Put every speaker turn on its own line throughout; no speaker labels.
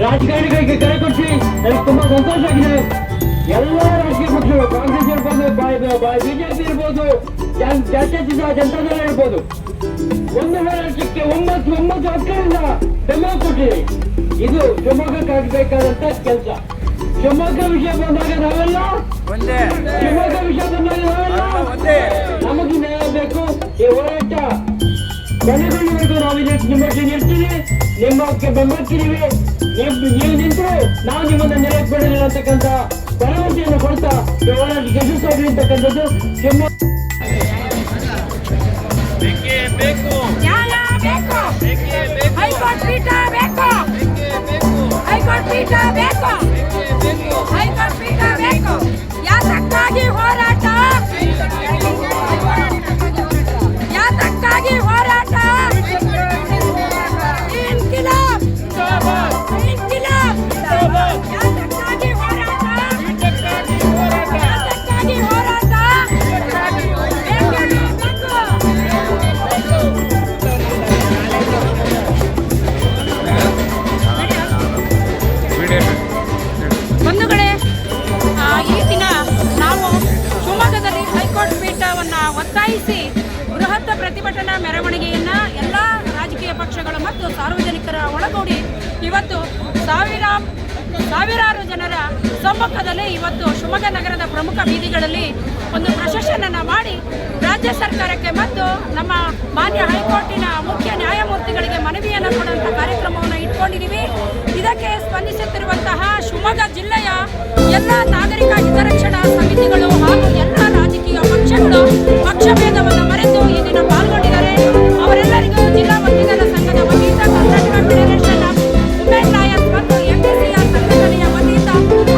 ರಾಜಕಾರಣಿಗಳಿಗೆ ಕರೆ ಕೊಟ್ಟು ನನಗೆ ತುಂಬಾ ಸಂತೋಷ ಆಗಿದೆ. ಎಲ್ಲ ರಾಜಕೀಯ ಪಕ್ಷಗಳು ಕಾಂಗ್ರೆಸ್ ಇರ್ಬೋದು, ಬಿಜೆಪಿ ಇರ್ಬೋದು, ಜಾತ್ಯತೀತ ಜನತಾದಳ ಇರ್ಬೋದು, ಒಂದು ಹೋರಾಟಕ್ಕೆ ಒಂಬತ್ತು ಹಕ್ಕರಿಂದ ಬೆಂಬಲ ಕೊಟ್ಟಿದೆ. ಇದು ಶಿವಮೊಗ್ಗಕ್ಕಾಗಬೇಕಾದಂತ ಕೆಲಸ. ಶಿವಮೊಗ್ಗ ವಿಷಯ ಬಂದಾಗ ನಾವೆಲ್ಲ ಶಿವಮೊಗ್ಗ ವಿಷಯ ಬಂದಾಗ ನಾವೆಲ್ಲ ನಮಗೆ ನ್ಯಾಯ ಬೇಕು. ಈ ಹೋರಾಟ ಕೊನೆಗೊಳ್ಳಬೇಕು. ನಾವು ನಿಮ್ಮೊಟ್ಟಿಗೆ ನಿಲ್ತೀವಿ, ನಿಮ್ಮಕ್ಕೆ ಬೆಂಬಲಿಸ್ತೀವಿ. ನೀವು ನಿಂತರು ನಾವು ನಿಮ್ಮನ್ನ ನೆರವು ಕೊಡಲಿಲ್ಲ ಅಂತಕ್ಕಂಥ ಭರವಸೆಯನ್ನು ಕೊಡ್ತಾ ಈ ಹೋರಾಟ ಯಶಸ್ಸಾಗಲಿ ಅಂತಕ್ಕಂಥದ್ದು ಶಿವಮೊಗ್ಗ
ಹೈಕೋರ್ಟ್ ಪೀಠ ಬೇಕು, ಹೈಕೋರ್ಟ್ ಪೀಠ ಬೇಕು, ಹೈಕೋರ್ಟ್ ಪೀಠ ಬೇಕು. ಯಾತಕ್ಕಾಗಿ ಹೋರಾಟ, ಯಾತಕ್ಕಾಗಿ ಹೋರಾಟ? ಇನ್ಕಿಲಾಬ್ ಇನ್ಕಿಲಾಬ್. ಯಾತಕ್ಕಾಗಿ ಹೋರಾಟ, ಯಾತಕ್ಕಾಗಿ ಹೋರಾಟ? ಬಂಧುಗಳೇ, ಈ ದಿನ ನಾವು ಶಿವಮೊಗ್ಗದಲ್ಲಿ ಹೈಕೋರ್ಟ್ ಪೀಠವನ್ನು ಒತ್ತಾಯಿಸಿ ಬೃಹತ್ ಪ್ರತಿಭಟನಾ ಮೆರವಣಿಗೆಯನ್ನ ಎಲ್ಲ ರಾಜಕೀಯ ಪಕ್ಷಗಳು ಮತ್ತು ಸಾರ್ವಜನಿಕರ ಒಳಗೂಡಿ ಇವತ್ತು ಸಾವಿರಾರು ಜನರ ಸಮ್ಮುಖದಲ್ಲಿ ಇವತ್ತು ಶಿವಮೊಗ್ಗ ನಗರದ ಪ್ರಮುಖ ಬೀದಿಗಳಲ್ಲಿ ಒಂದು ಪ್ರೊಸೆಷನ್ ಅನ್ನು ಮಾಡಿ ರಾಜ್ಯ ಸರ್ಕಾರಕ್ಕೆ ಮತ್ತು ನಮ್ಮ ಮಾನ್ಯ ಹೈಕೋರ್ಟಿನ ಮುಖ್ಯ ನ್ಯಾಯಮೂರ್ತಿಗಳಿಗೆ ಮನವಿಯನ್ನು ಕೊಡುವಂಥ ಕಾರ್ಯಕ್ರಮವನ್ನು ಇಟ್ಕೊಂಡಿದ್ದೀವಿ. ಇದಕ್ಕೆ ಸ್ಪಂದಿಸುತ್ತಿರುವಂತಹ ಶಿವಮೊಗ್ಗ ಜಿಲ್ಲೆಯ ಎಲ್ಲ ನಾಗರಿಕ ಹಿತರಕ್ಷಣಾ ಸಮಿತಿಗಳು ಹಾಗೂ ಎಲ್ಲ ರಾಜಕೀಯ ಪಕ್ಷಗಳು ಪಕ್ಷಭೇದವನ್ನು ಮರೆತು ಈ ದಿನ ಪಾಲ್ಗೊಂಡಿದ್ದಾರೆ. ಅವರೆಲ್ಲರಿಗೂ ಜಿಲ್ಲಾ ವಕೀಲರ ಸಂಘದ ವತಿಯಿಂದ, Karnataka federation of women lawyers ಮತ್ತು ಎಂಪಿಸಿಆರ್ ಸಂಘಟನೆಯ ವತಿಯಿಂದ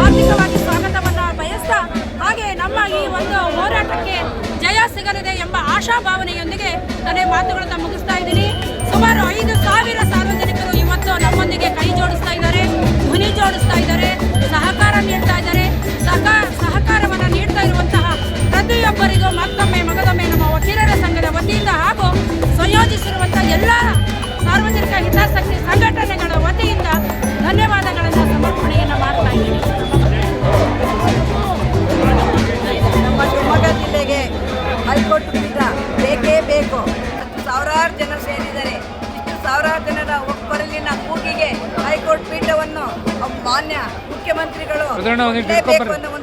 ಆರ್ಥಿಕವಾಗಿ ಸ್ವಾಗತವನ್ನು ಬಯಸ್ತಾ, ಹಾಗೆ ನಮ್ಮ ಈ ಒಂದು ಹೋರಾಟಕ್ಕೆ ಜಯ ಸಿಗಲಿದೆ ಎಂಬ ಆಶಾಭಾವನೆಯೊಂದಿಗೆ ನನ್ನ ಮಾತುಗಳನ್ನು ಮುಗಿಸ್ತಾ ಇದ್ದೀನಿ. ಸುಮಾರು 5,000 ಸಾರ್ವಜನಿಕರು ಇವತ್ತು ನಮ್ಮೊಂದಿಗೆ ಕೈ ಜೋಡಿಸ್ತಾ ಇದ್ದಾರೆ, ಧ್ವನಿ ಜೋಡಿಸ್ತಾ ಇದ್ದಾರೆ, ಸಹಕಾರ ನೀಡ್ತಾ ಇದ್ದಾರೆ. ಸಹಕಾರವನ್ನು ನೀಡ್ತಾ ಇರುವಂತಹ ಪ್ರತಿಯೊಬ್ಬರಿಗೂ ಮತ್ತೊಮ್ಮೆ ನಮ್ಮ ವಕೀಲರ ಸಂಘದ ವತಿಯಿಂದ ಹಾಗೂ ಸಂಯೋಜಿಸಿರುವಂತಹ ಎಲ್ಲ ಸಾರ್ವಜನಿಕ ಹಿತಾಸಕ್ತಿ ಸಂಘಟನೆಗಳ ವತಿಯಿಂದ ಧನ್ಯವಾದಗಳನ್ನು ಸಮರ್ಪಣೆಯನ್ನು ಮಾಡ್ತಾ ಇದ್ದೀನಿ.
ನಮ್ಮ ಶಿವಮೊಗ್ಗ ಜಿಲ್ಲೆಗೆ ಹೈಕೋರ್ಟ್ ಪೀಠ ಬೇಕೇ ಬೇಕು. ಸಾವಿರಾರು ಜನರು ಸೇರಿದ್ದಾರೆ. ಇಷ್ಟು ಸಾವಿರಾರು ಜನರ ಒಬ್ಬರಲ್ಲಿನ ಕೂಗಿಗೆ ಹೈಕೋರ್ಟ್ ಪೀಠವನ್ನು ಮಾನ್ಯ ಮುಖ್ಯಮಂತ್ರಿಗಳು ಬೇಕು ಅನ್ನೋ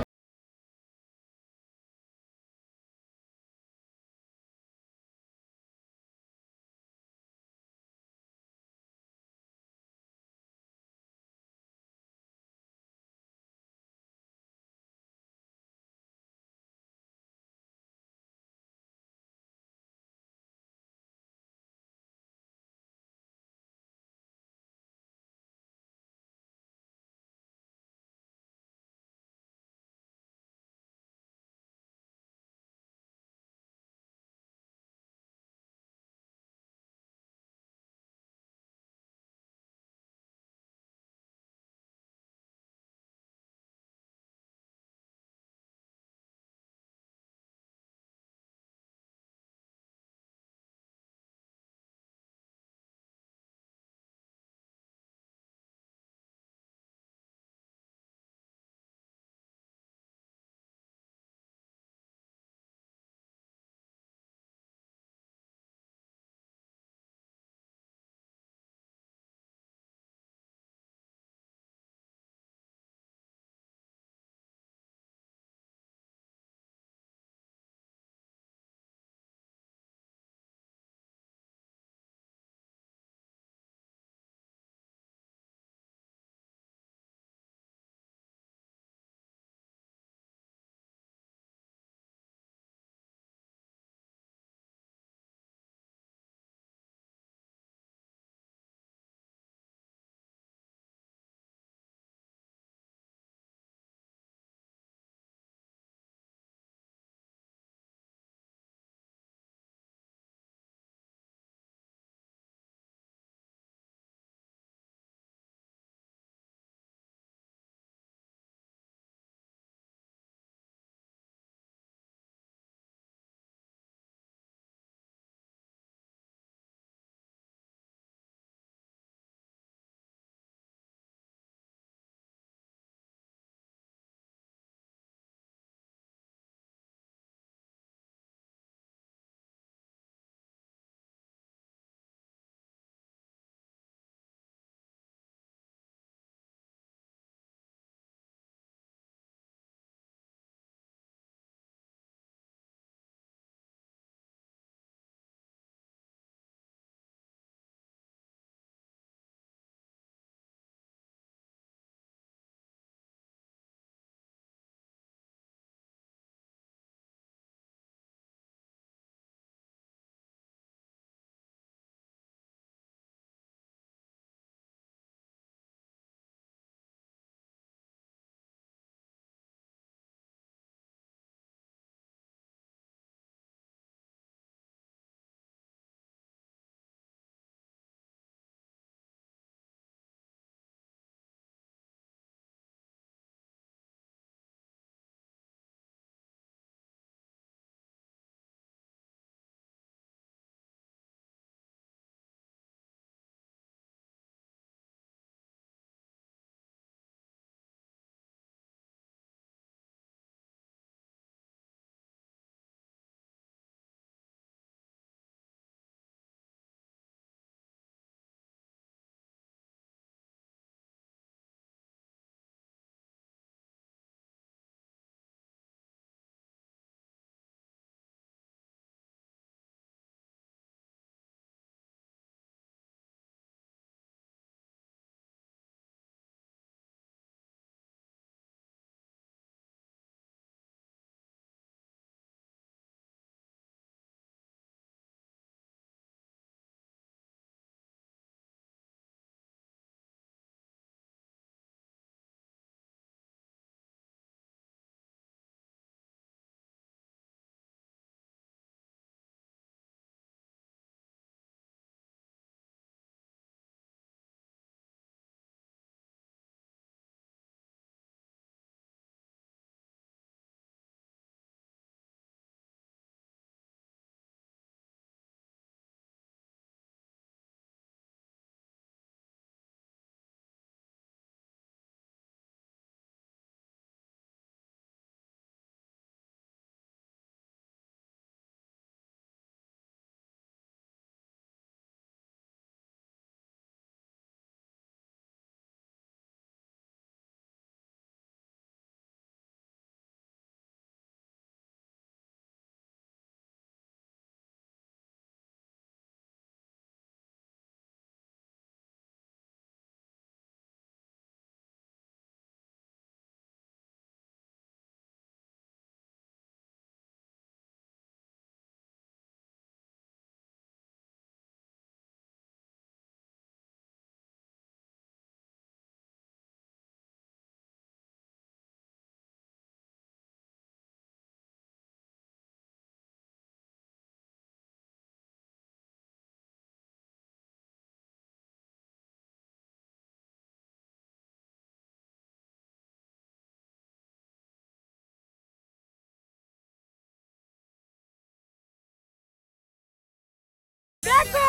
ಬೇಕು.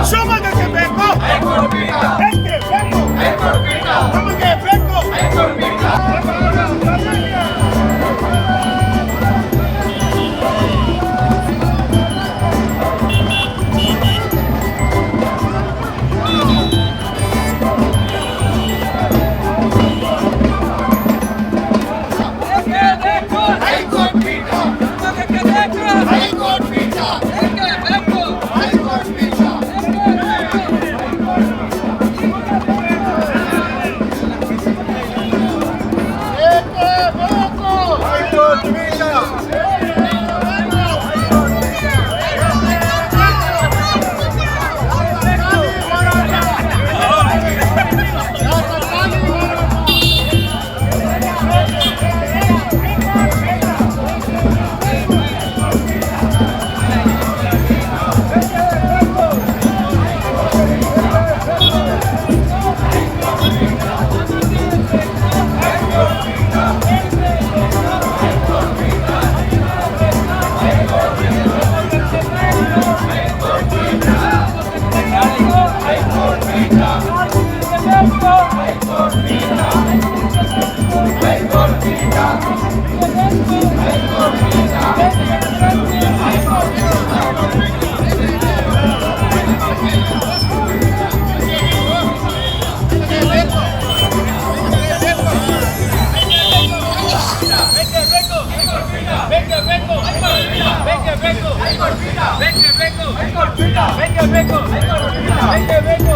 ಶಿವಮೊಗ್ಗಕ್ಕೆ ಬೇಕು ನಮಗೆ ಬೇಕು ಬೇಕು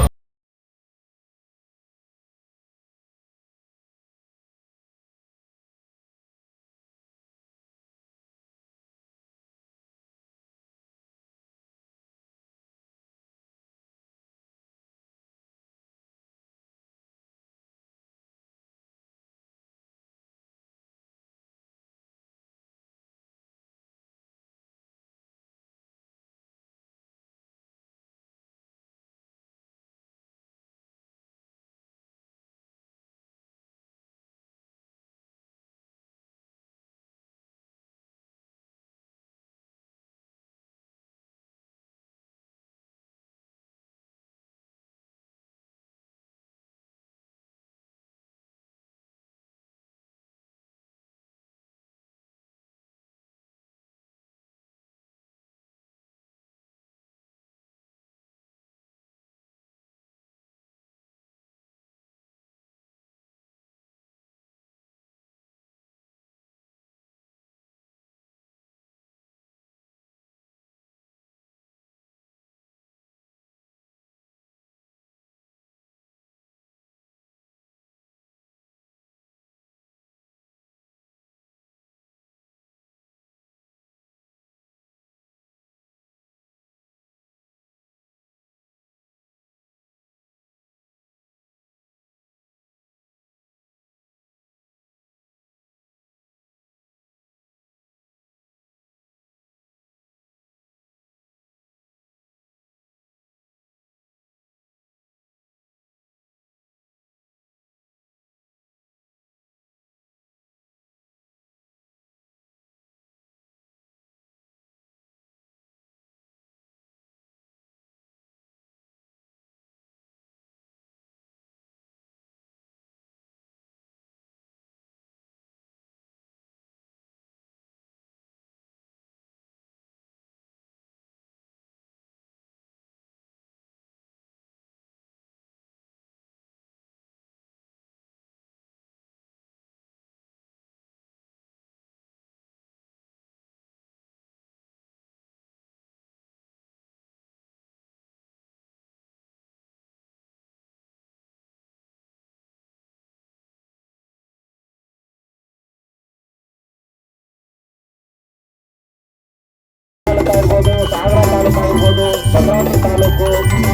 ಇರ್ಬೋದು, ಸಾಗರ ತಾಲೂಕು ಇರ್ಬೋದು, ಭದ್ರಾವತಿ ತಾಲೂಕು,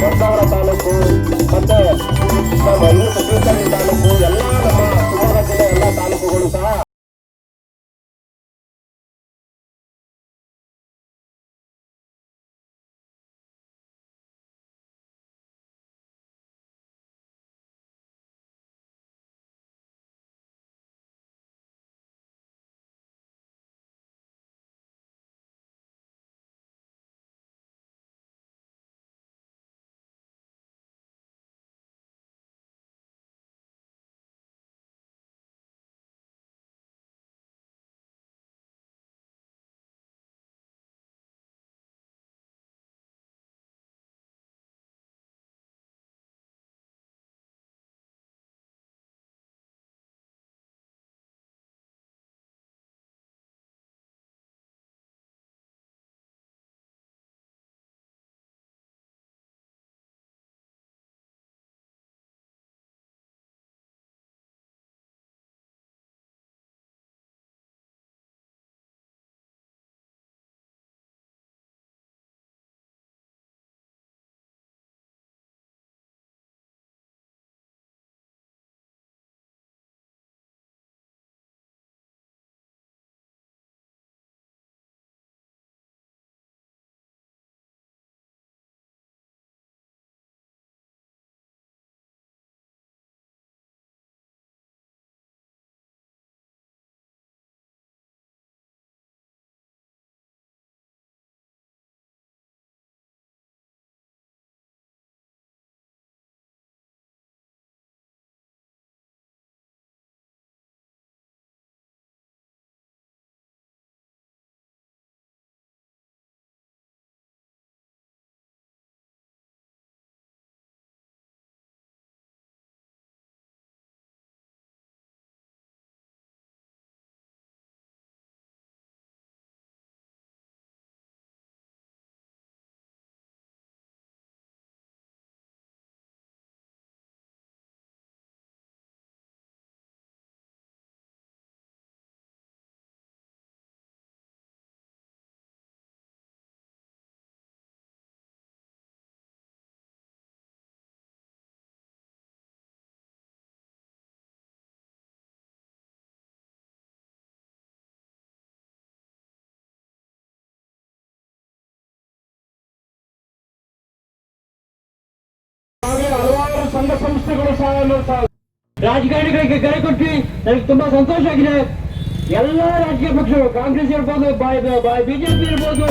ಹೊಸವರ ತಾಲೂಕು, ಮತ್ತೆ ನಮ್ಮ ತೀರ್ಥಹಳ್ಳಿ ತಾಲೂಕು, ಎಲ್ಲ ನಮ್ಮ ಶಿವಮೊಗ್ಗ ಜಿಲ್ಲೆ ಎಲ್ಲ ತಾಲೂಕುಗಳು ಸಹ ಸಂಸ್ಥೆಗಳು ಸಹ ರಾಜಕಾರಣಿಗಳಿಗೆ ಕರೆ ಕೊಟ್ಟು ನನಗೆ ತುಂಬಾ ಸಂತೋಷ ಆಗಿದೆ. ಎಲ್ಲ ರಾಜಕೀಯ ಪಕ್ಷಗಳು ಕಾಂಗ್ರೆಸ್ ಇರ್ಬೋದು, ಬಿಜೆಪಿ ಇರ್ಬೋದು,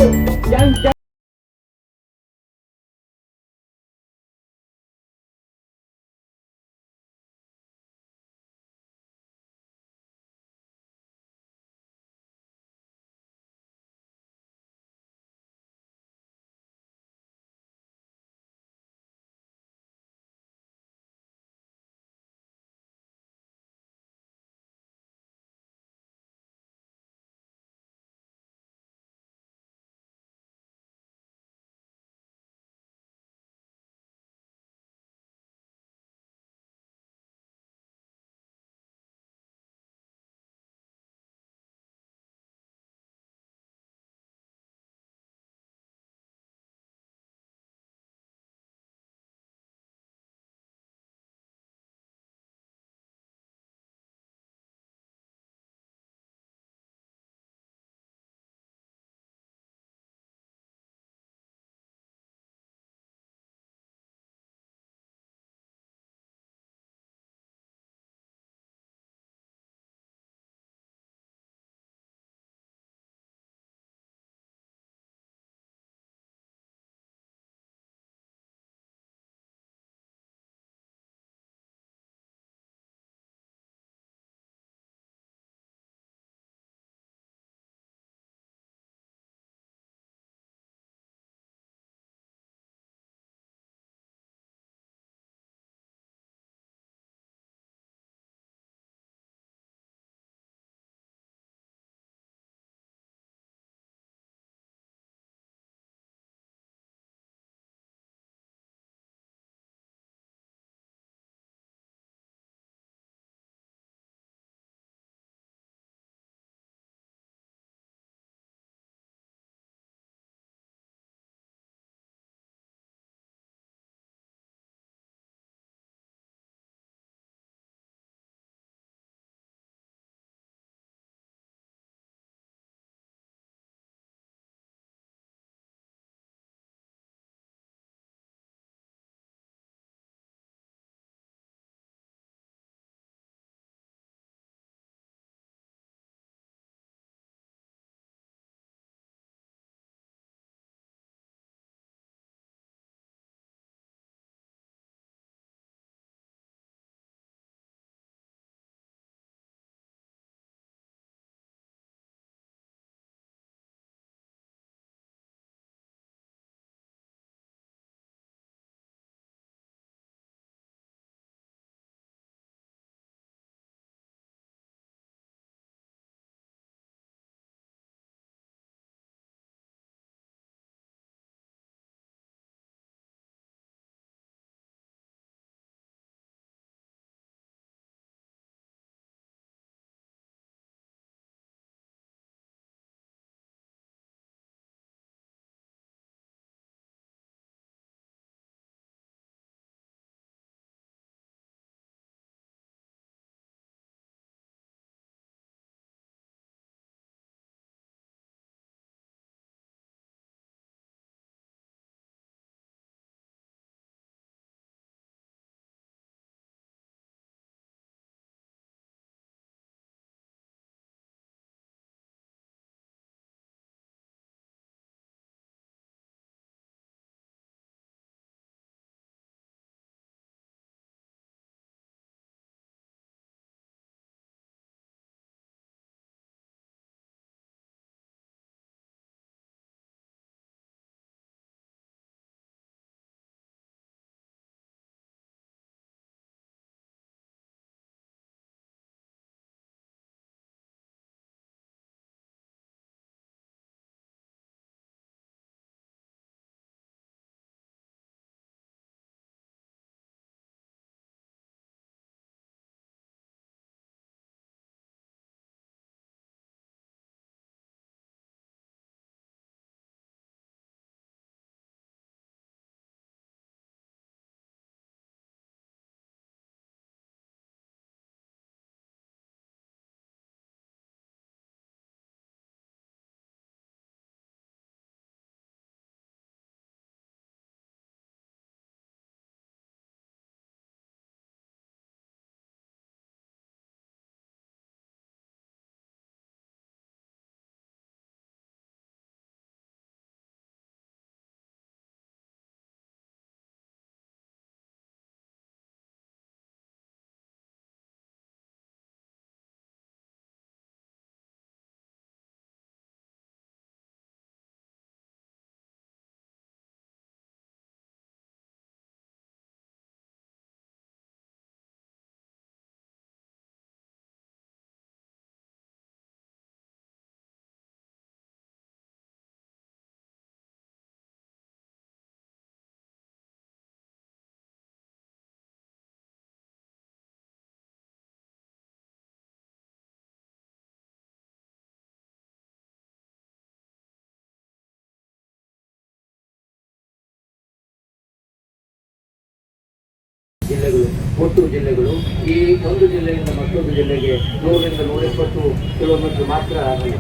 ಜಿಲ್ಲೆಗಳು, ಒಟ್ಟು ಜಿಲ್ಲೆಗಳು. ಈ ಒಂದು ಜಿಲ್ಲೆಯಿಂದ ಮತ್ತೊಂದು ಜಿಲ್ಲೆಗೆ 100ರಿಂದ 120 ಕಿಲೋಮೀಟರ್ ಮಾತ್ರ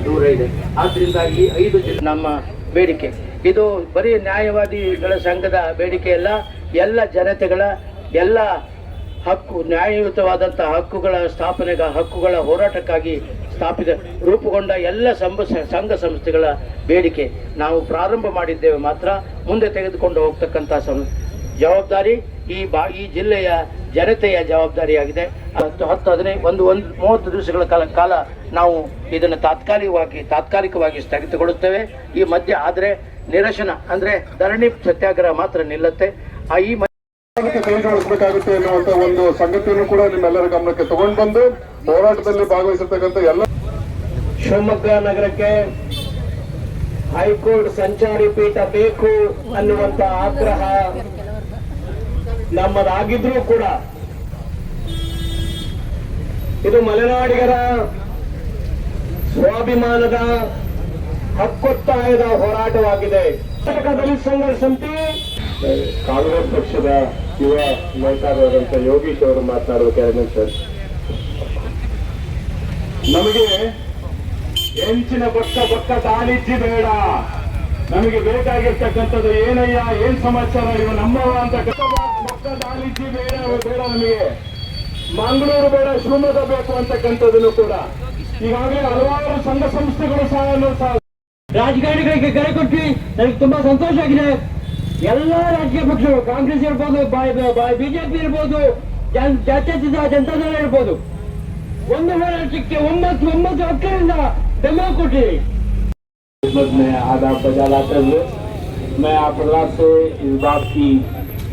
ದೂರ ಇದೆ. ಆದ್ದರಿಂದ ಈ 5 ಜಿಲ್ಲೆ ನಮ್ಮ ಬೇಡಿಕೆ. ಇದು ಬರೀ ನ್ಯಾಯವಾದಿಗಳ ಸಂಘದ ಬೇಡಿಕೆ ಅಲ್ಲ, ಎಲ್ಲ ಜನತೆಗಳ ಎಲ್ಲ ಹಕ್ಕು, ನ್ಯಾಯಯುತವಾದಂಥ ಹಕ್ಕುಗಳ ಸ್ಥಾಪನೆಗೆ, ಹಕ್ಕುಗಳ ಹೋರಾಟಕ್ಕಾಗಿ ರೂಪುಗೊಂಡ ಎಲ್ಲ ಸಂಘ ಸಂಸ್ಥೆಗಳ ಬೇಡಿಕೆ. ನಾವು ಪ್ರಾರಂಭ ಮಾಡಿದ್ದೇವೆ, ಮಾತ್ರ ಮುಂದೆ ತೆಗೆದುಕೊಂಡು ಹೋಗ್ತಕ್ಕಂಥ ಜವಾಬ್ದಾರಿ ಈ ಜಿಲ್ಲೆಯ ಜನತೆಯ ಜವಾಬ್ದಾರಿಯಾಗಿದೆ. 30 ದಿವಸಗಳ ಕಾಲ ನಾವು ಇದನ್ನು ತಾತ್ಕಾಲಿಕವಾಗಿ ಸ್ಥಗಿತಗೊಳಿಸ್ತೇವೆ. ಈ ಮಧ್ಯೆ ಆದರೆ ನಿರಶನ ಅಂದರೆ ಧರಣಿ ಸತ್ಯಾಗ್ರಹ ಮಾತ್ರ ನಿಲ್ಲುತ್ತೆ.
ಕೈಗೊಳಿಸಬೇಕಾಗುತ್ತೆ ಎನ್ನುವಂತ ಒಂದು ಸಂಗತಿಯನ್ನು ಕೂಡ ನಿಮ್ಮೆಲ್ಲರ ಗಮನಕ್ಕೆ ತಗೊಂಡು ಬಂದು ಹೋರಾಟದಲ್ಲಿ ಭಾಗವಹಿಸಿರ್ತಕ್ಕಂಥ ಎಲ್ಲ
ಶಿವಮೊಗ್ಗ ನಗರಕ್ಕೆ ಹೈಕೋರ್ಟ್ ಸಂಚಾರಿ ಪೀಠ ಬೇಕು ಅನ್ನುವಂತ ಆಗ್ರಹ ನಮ್ಮದಾಗಿದ್ರೂ ಕೂಡ ಇದು ಮಲೆನಾಡಿಗರ ಸ್ವಾಭಿಮಾನದ ಹಕ್ಕೊತ್ತಾಯದ ಹೋರಾಟವಾಗಿದೆ. ಕರ್ನಾಟಕ ದಲಿತ ಸಂಘರ್ಷ ಸಮಿತಿ
ಕಾಂಗ್ರೆಸ್ ಪಕ್ಷದ ಯುವ ನಾಯಕರಾದಂಥ ಯೋಗೀಶ್ ಅವರು ಮಾತನಾಡಬೇಕಾದ್ರೆ ಸರ್, ನಮಗೆ ಹೆಂಚಿನ ಬಕ್ಕ ದಾಳಿಜ್ಜಿ ಬೇಡ. ನಮಗೆ ಬೇಕಾಗಿರ್ತಕ್ಕಂಥದ್ದು ಏನಯ್ಯ, ಏನ್ ಸಮಾಚಾರ, ಇವ ನಮ್ಮವ ಅಂತ ಬಕ್ಕ ದಾಳಿಜ್ಜಿ ಬೇಡ ನಮಗೆ. ಮಂಗಳೂರು ಬೇಡ, ಶಿವಮೊಗ್ಗ ಬೇಕು ಅಂತಕ್ಕಂಥದ್ದನ್ನು ಕೂಡ ಈಗಾಗಲೇ ಹಲವಾರು ಸಂಘ ಸಂಸ್ಥೆಗಳು ಸಹ
ರಾಜಕಾರಣಿಗಳಿಗೆ ಕರೆ ಕೊಟ್ಟು ನನಗೆ ತುಂಬಾ ಸಂತೋಷ ಆಗಿದೆ. ಎಲ್ಲ ರಾಜಕೀಯ ಪಕ್ಷಗಳು, ಕಾಂಗ್ರೆಸ್ ಇರ್ಬೋದು, ಬಿಜೆಪಿ ಇರ್ಬೋದು, ಜಾತ್ಯತೀತ ಜನತಾದಳ ಇರ್ಬೋದು, ಒಂದು ಹೋರಾಟಕ್ಕೆ 9 ಹಕ್ಕರಿಂದ ಬೆಂಬಲ ಕೊಟ್ಟಿದೆ.
आदाब बजा लाते हुए मैं आप से इस बात की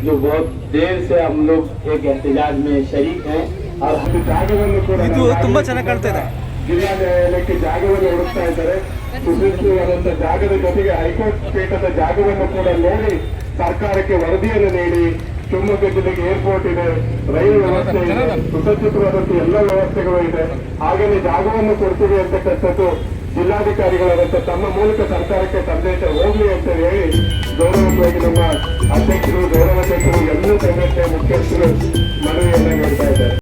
जो बहुत देर से हम लोग एक एहतजाज में शरीक हैं और ಜಾಗವನ್ನು ಕೂಡ
ಇದು ತುಂಬಾ ಚೆನ್ನಾಗಿ ಕಾಣ್ತಾ ಇದೆ.
ಜಿಲ್ಲಾ ನ್ಯಾಯಾಲಯಕ್ಕೆ ಜಾಗವನ್ನು ಹುಡುಕ್ತಾ ಇದ್ದಾರೆ. ಸುಸೂತ್ರವಾದಂತ ಜಾಗದ ಜೊತೆಗೆ ಹೈಕೋರ್ಟ್ ಪೀಠದ ಜಾಗವನ್ನು ಕೂಡ ನೋಡಿ ಸರ್ಕಾರಕ್ಕೆ ವರದಿಯನ್ನು ನೀಡಿ, ಶಿವಮೊಗ್ಗ ಜಿಲ್ಲೆಗೆ ಏರ್ಪೋರ್ಟ್ ಇದೆ, ರೈಲು ವ್ಯವಸ್ಥೆ ಇದೆ, ಸುಸಜ್ಜಿತವಾದಂತ ಎಲ್ಲ ವ್ಯವಸ್ಥೆಗಳು ಇದೆ, ಹಾಗೆಯೇ ಜಾಗವನ್ನು ಕೊಡ್ತೀವಿ ಅಂತಕ್ಕಂಥದ್ದು ಜಿಲ್ಲಾಧಿಕಾರಿಗಳಾದಂಥ ತಮ್ಮ ಮೂಲಕ ಸರ್ಕಾರಕ್ಕೆ ಸಂದೇಶ ಹೋಗ್ಲಿ ಅಂತ ಹೇಳಿ ಗೌರವವಾಗಿ ನಮ್ಮ ಅಧ್ಯಕ್ಷರು, ಗೌರವಾಧ್ಯಕ್ಷರು, ಎಲ್ಲ ಸಂಘಟನೆ ಮುಖ್ಯಸ್ಥರು ಮನವಿಯನ್ನ ನೀಡ್ತಾ ಇದ್ದಾರೆ.